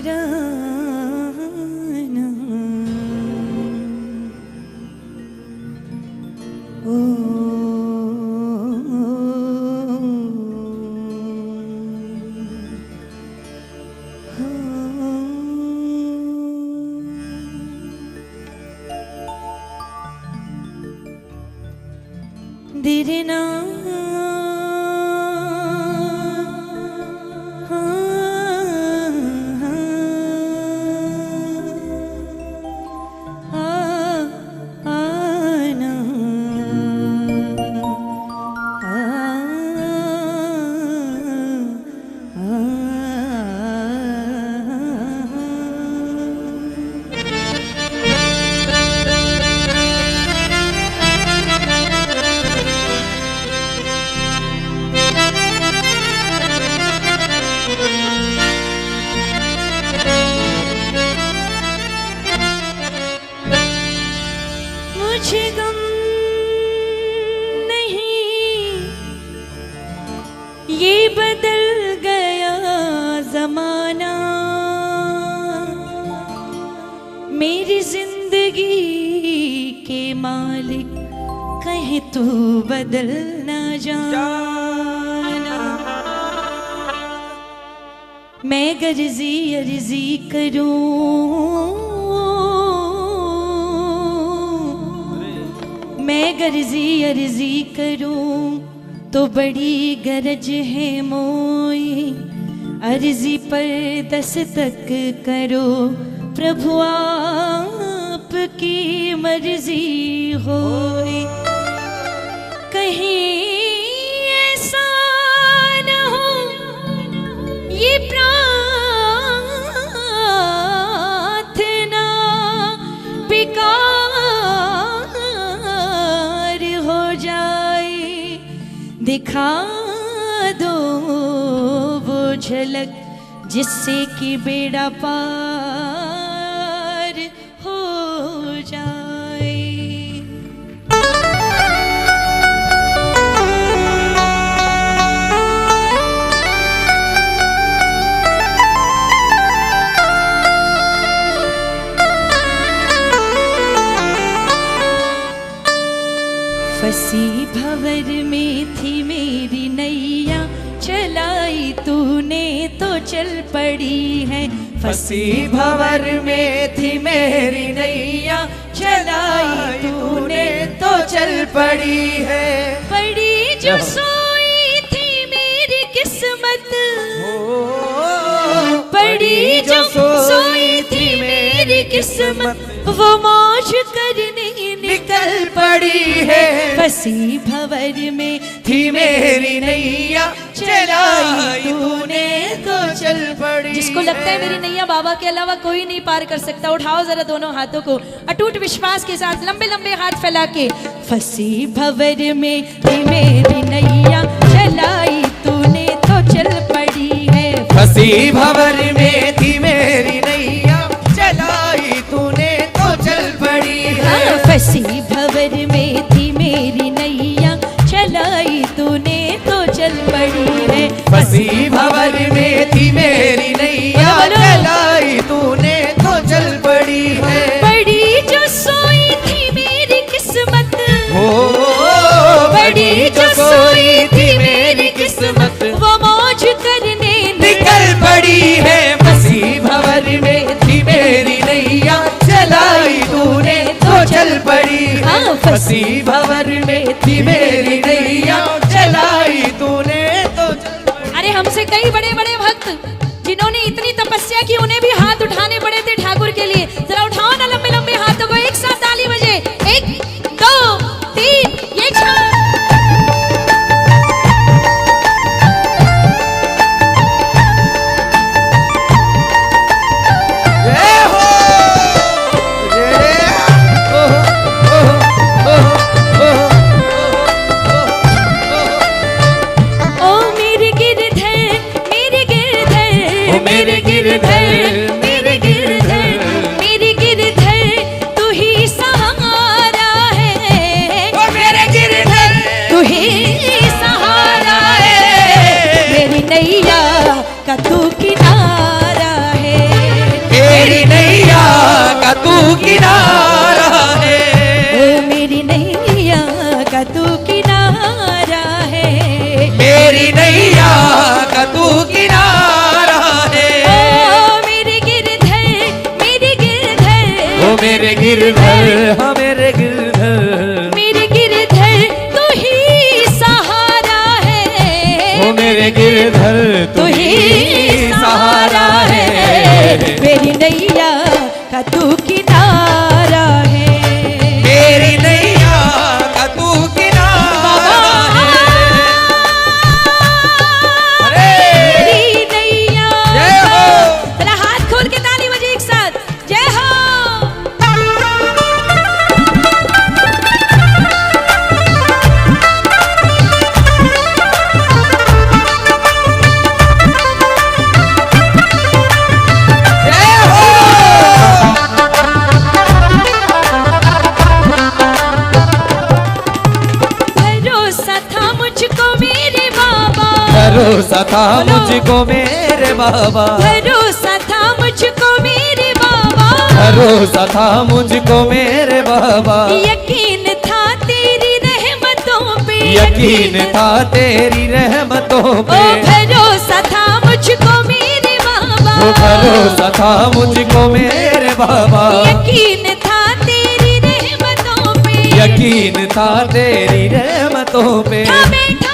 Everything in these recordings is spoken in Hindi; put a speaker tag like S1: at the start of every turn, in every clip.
S1: राना ओ दिरना मुझे गम नहीं, ये बदल गया जमाना, मेरी जिंदगी के मालिक कहे तू बदल ना जाना। मैं गर्जी अर्जी करूं, मैं गर्जी अर्जी करूं तो बड़ी गरज है मोई, अर्जी पर दस्तक करो प्रभु आपकी मर्जी होए। कहीं ऐसा न हो ये प्रार्थना बेकार हो जाए, दिखा दो वो झलक जिससे कि बेड़ा पार हो जाए। फंसी भंवर में थी मेरी नैया, चलाई तूने तो चल पड़ी है।
S2: फंसी भंवर में थी मेरी नैया, चलाई तूने तो चल पड़ी है।
S1: पड़ी जो सोई थी मेरी किस्मत, पड़ी जो सोई थी मेरी किस्मत, वो मौज करने निकल
S2: पड़ी है।
S1: फंसी भंवर में
S2: थी मेरी नैया, चलाई तूने तो चल पड़ी।
S1: जिसको लगता है मेरी नैया बाबा के अलावा कोई नहीं पार कर सकता, उठाओ जरा दोनों हाथों को अटूट विश्वास के साथ लंबे लंबे हाथ फैला के। फंसी भंवर में थी मेरी नैया, चलाई तूने तो चल पड़ी है।
S2: फंसी भंवर में थी मेरी नैया, चलाई तूने तो चल पड़ी है।
S1: फंसी भंवर में थी मेरी नैया, चलाई तूने तो चल पड़ी है।
S2: फंसी भंवर में थी मेरी नैया, चलाई तूने तो चल पड़ी है।
S1: बड़ी जो सोई थी मेरी किस्मत,
S2: बड़ी जो सोई थी मेरी किस्मत,
S1: वो मौज करने
S2: निकल पड़ी है। फंसी भंवर में थी मेरी नैया, चलाई तूने तो चल पड़ी है। फंसी भंवर में थी मेरी नैया, चलाई तूने तो चल पड़ी।
S1: अरे हमसे कई बड़े बड़े भक्त जिन्होंने इतनी तपस्या की, उन्हें भी हाथ उठाने पड़े थे ठाकुर के लिए। जरा उठाओ ना लंबे लंबे हाथों को, एक साथ ताली बजे। 1 2 3 ये का तू किनारा है।
S2: किनारा है।
S1: ओ मेरी नैया का तू किनारा है,
S2: मेरी नैया का तू किनारा है।
S1: ओ मेरे गिरधर, मेरे गिरधर,
S2: ओ मेरे गिरधर, हाँ मेरे गिरधर,
S1: मेरे गिरधर तू ही सहारा है,
S2: ओ मेरे गिरधर
S1: तू ही सहारा है, मेरी नैया का तू किनारा है,
S2: मेरी नैया का तू किनारा है। अरे
S1: मेरी नैया
S2: जय हो।
S1: जरा हाथ खोल के ताली बजे एक साथ, जय हो।
S2: जय हो।
S1: भरोसा था मुझको मेरे बाबा,
S2: भरोसा था मुझको मेरे बाबा,
S1: भरोसा था मुझको मेरे बाबा,
S2: भरोसा था मुझको मेरे बाबा,
S1: यकीन था तेरी रहमतों पे,
S2: यकीन था तेरी रहमतों
S1: ओ
S2: पे।
S1: भरोसा था मुझको मेरे बाबा,
S2: वो भरोसा था मुझको मेरे बाबा,
S1: यकीन था तेरी रहमतों पे,
S2: यकीन था तेरी रहमतों पे।
S1: था बैठा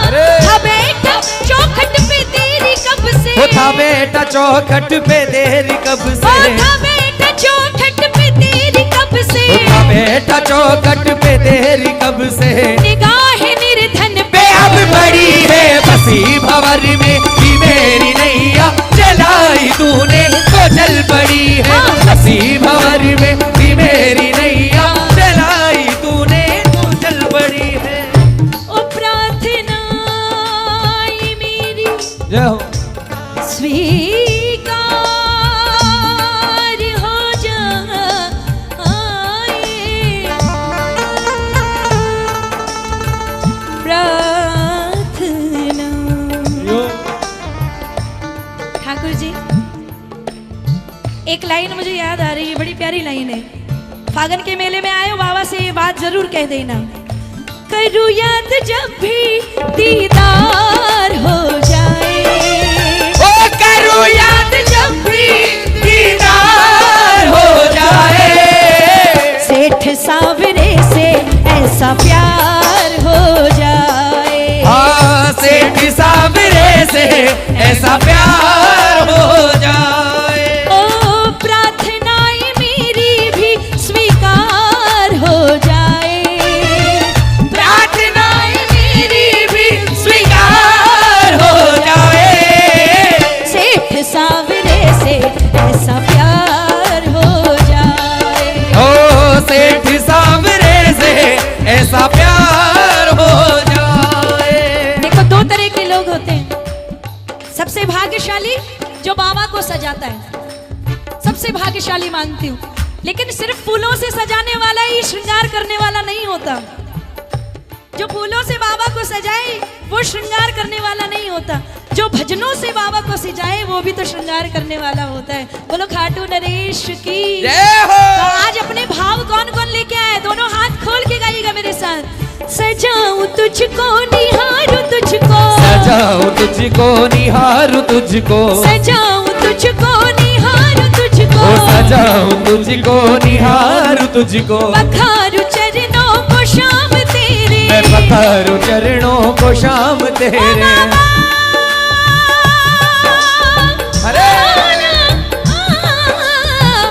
S2: अरे
S1: था बैठा चौखट पे तेरी कब से,
S2: वो था बेटा चौखट पे तेरी कब
S1: ओ
S2: से,
S1: था बेटा चौखट पे तेरी कब से,
S2: वो था बेटा चौखट पे तेरी कब से।
S1: निगाह निर्धन
S2: पे अब बड़ी है बसी भंवर में थी मेरी नैया, चलाई तूने तो चल पड़ी है। बसी भंवर में थी मेरी नैया, चलाई तूने तो चल पड़ी है।
S1: ओ प्रार्थना ये मेरी
S2: जय हो।
S1: स्वीकार हो जाए, प्रार्थना। ठाकुर जी एक लाइन मुझे याद आ रही है, बड़ी प्यारी लाइन है। फागन के मेले में आए हो, बाबा से ये बात जरूर कह देना, करूँ याद जब भी दीदार हो जाए,
S2: ओ करूँ याद जब भी दीदार हो जाए,
S1: सेठ सावरे से ऐसा प्यार हो जाए,
S2: हाँ सेठ सावरे से ऐसा प्यार हो जाए।
S1: ओ प्रार्थनाएं मेरी भी स्वीकार हो जाए,
S2: प्रार्थनाएं मेरी भी स्वीकार हो जाए,
S1: सेठ सावरे से ऐसा प्यार हो जाए,
S2: ओ सेठ सावरे से ऐसा प्यार हो जाए।
S1: देखो दो तरह के लोग होते हैं, सबसे भाग्यशाली जो बाबा को सजाता है, सबसे भाग्यशाली मानती हूँ, लेकिन सिर्फ फूलों से सजाने वाला ही श्रृंगार करने वाला नहीं होता। जो फूलों से बाबा को सजाए वो श्रृंगार करने वाला नहीं होता, जो भजनों से बाबा को सजाए वो भी तो श्रृंगार करने वाला होता है। बोलो खाटू नरेश की
S2: जय हो।
S1: तो आज अपने भाव कौन कौन लेके आए, दोनों हाथ खोल के गाइएगा मेरे साथ। सजाऊं तुझको निहारूं तुझको,
S2: सजाऊं तुझको निहारूं तुझको,
S1: सजाऊं तुझको निहारूं तुझको,
S2: ओ सजाऊं तुझको निहारूं तुझको,
S1: पखारूं चरणों को शाम तेरे,
S2: मैं पखारूं चरणों को शाम तेरे। अरे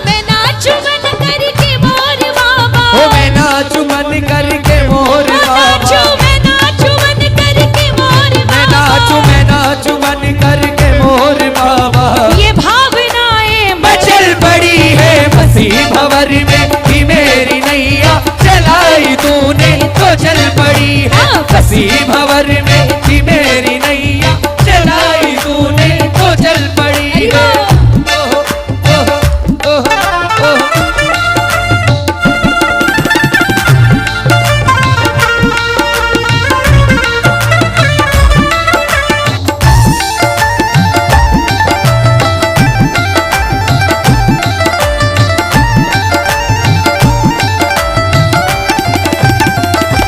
S1: मैं नाचूं मन करके मोर बाबा,
S2: ओ मैं नाचूं मन करके मोर बाबा,
S1: मैं नाचूं मन करके मोर
S2: मैं
S1: बाबा,
S2: नाचूं मन करके मोर बाबा।
S1: ये भावनाएं
S2: मचल पड़ी है बसी भंवर में थी मेरी नैया, चलाई तूने तो चल पड़ी है। बसी भंवर में थी मेरी नैया, चलाई तूने तो चल पड़ी है। ओहो, ओहो, ओहो, ओहो।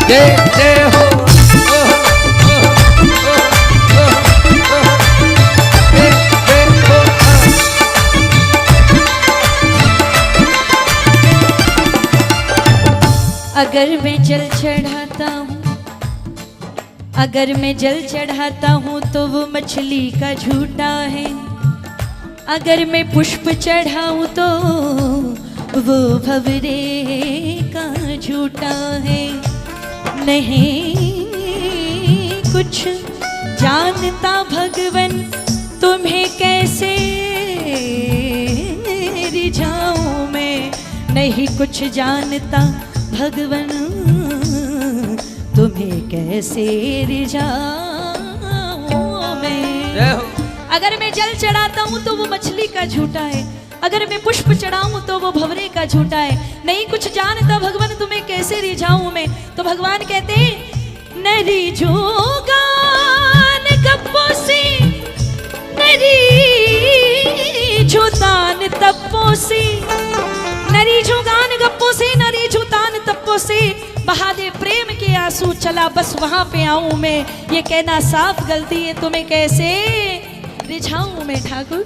S2: जय जय हो।
S1: अगर मैं जल चढ़ाता हूँ, अगर मैं जल चढ़ाता हूँ तो वो मछली का झूठा है। अगर मैं पुष्प चढ़ाऊँ तो वो भंवरे का झूठा है। नहीं कुछ जानता भगवन तुम्हें कैसे रिझाऊं मैं, नहीं कुछ जानता भगवन तुम्हें कैसे रिझाऊं मैं। अगर मैं जल चढ़ाता हूँ तो वो मछली का झूठा है, अगर मैं पुष्प चढ़ाऊं तो वो भंवरे का झूठा है। नहीं कुछ जानता भगवान तुम्हें कैसे रिझाऊं मैं। तो भगवान कहते हैं न रिझोगान गप्पों से, न रिझोतान तप्पों से, न रिझोगान गप्पों से, न रिझोतान तप्पों से। बहा दे प्रेम के आंसू, चला बस वहां पे आऊं मैं। ये कहना साफ गलती है, तुम्हें कैसे रिझाऊं मैं ठाकुर।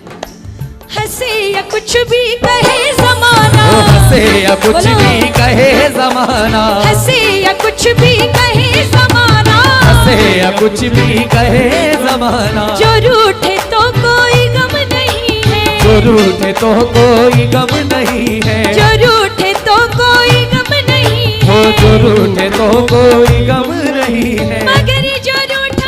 S1: हंसे या कुछ भी कहे जमाना,
S2: हंसे या कुछ भी कहे जमाना,
S1: हंसे या कुछ भी कहे जमाना,
S2: हंसे या कुछ भी कहे जमाना।
S1: जो रूठे तो कोई गम नहीं है,
S2: जो रूठे तो कोई गम नहीं है,
S1: जो रूठे तो कोई गम नहीं है,
S2: जो रूठे तो कोई गम नहीं है।
S1: मगर जो रूठा,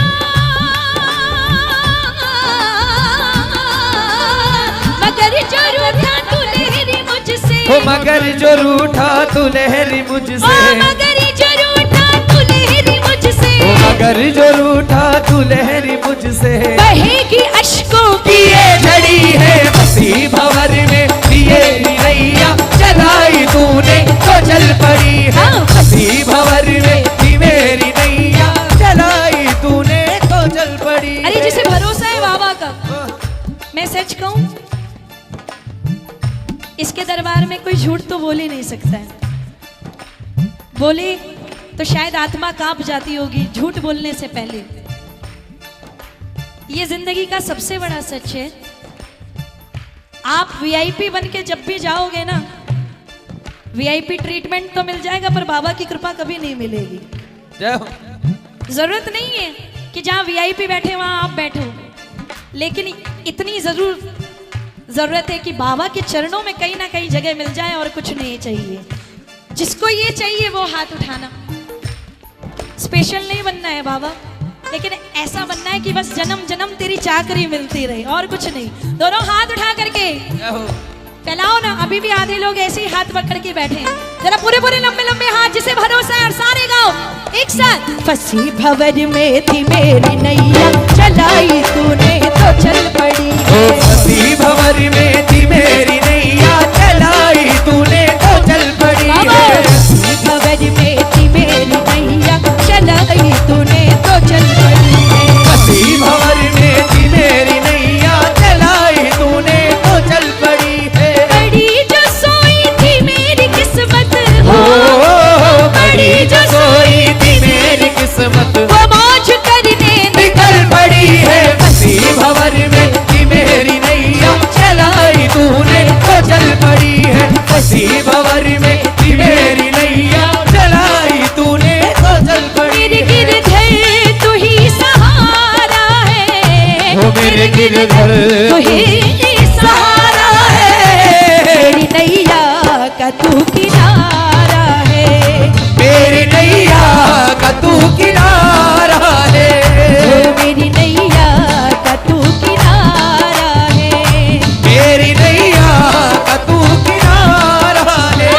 S1: मगर जो रूठा तू लहरी मुझसे,
S2: हो मगर जो रूठा तू लहरी मुझसे,
S1: मगर जो रूठा तू लहरी मुझसे,
S2: मगर जो रूठा तू लहरी मुझसे।
S1: बहेगी अश्कों
S2: की ये झड़ी है बसी भंवर में, ये नैया चलाई तूने तो चल पड़ी है। बसी भंवर में थी मेरी नैया चलाई तूने तो चल पड़ी।
S1: अरे जिसे भरोसा है बाबा का, मैं सच कहूं इसके दरबार में कोई झूठ तो बोल ही नहीं सकता है। बोले तो शायद आत्मा कांप जाती होगी झूठ बोलने से पहले। ये जिंदगी का सबसे बड़ा सच है। आप वीआईपी बन के जब भी जाओगे ना, वीआईपी ट्रीटमेंट तो मिल जाएगा पर बाबा की कृपा कभी नहीं मिलेगी। जरूरत नहीं है कि जहां वीआईपी बैठे वहां आप बैठो, लेकिन इतनी जरूरत है कि बाबा के चरणों में कहीं ना कहीं जगह मिल जाए और कुछ नहीं चाहिए। जिसको ये चाहिए वो हाथ उठाना। स्पेशल नहीं बनना है बाबा, लेकिन ऐसा बनना है कि बस जन्म जन्म तेरी चाकरी मिलती रहे और कुछ नहीं। दोनों हाथ उठा करके फैलाओ ना। अभी भी आधे लोग ऐसे ही हाथ पकड़ के बैठे हैं। जरा पूरे पूरे लंबे लंबे हाथ, जिसे भरोसा है, और सारे गाओ एक साथ। फंसी भंवर में थी मेरी नैया, चलाई तूने तो चल पड़ी।
S2: फंसी भंवर में थी मेरी नैया, चलाई तूने तो चल पड़ी।
S1: फंसी भंवर में थी मेरी नैया, चलाई तूने तो चल पड़ी।
S2: फंसी भंवर में थी मेरी नैया, चलाई तूने तो चल पड़ी है।
S1: बड़ी जो सोई थी मेरी किस्मत,
S2: बड़ी जो सोई थी मेरी किस्मत,
S1: वो मौज करने
S2: निकल पड़ी है। फंसी भंवर में थी मेरी नैया, चलाई तूने तो चल पड़ी है। फंसी भंवर में थी मेरी नैया, चलाई तूने तो चल पड़ी।
S1: मेरे गिरधर तू ही सहारा है,
S2: वो मेरे गिरधर
S1: तू ही सहारा है। मेरी नैया का तू किनारा है,
S2: मेरी नैया का तू किनारा है।
S1: मेरी नैया का तू किनारा है।
S2: मेरी नैया का तू किनारा है।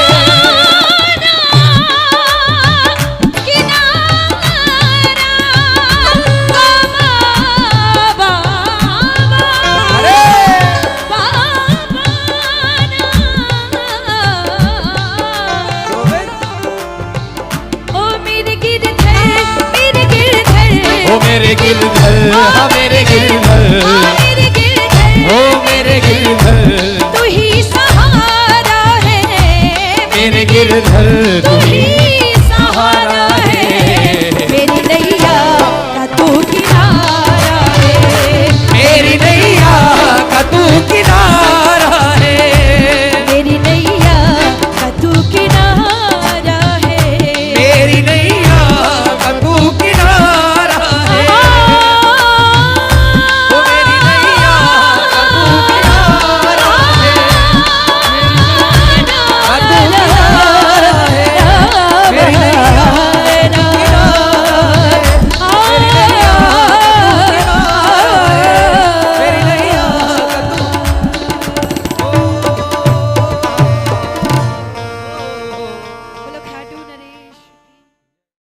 S2: मेरे गिरधर, मेरे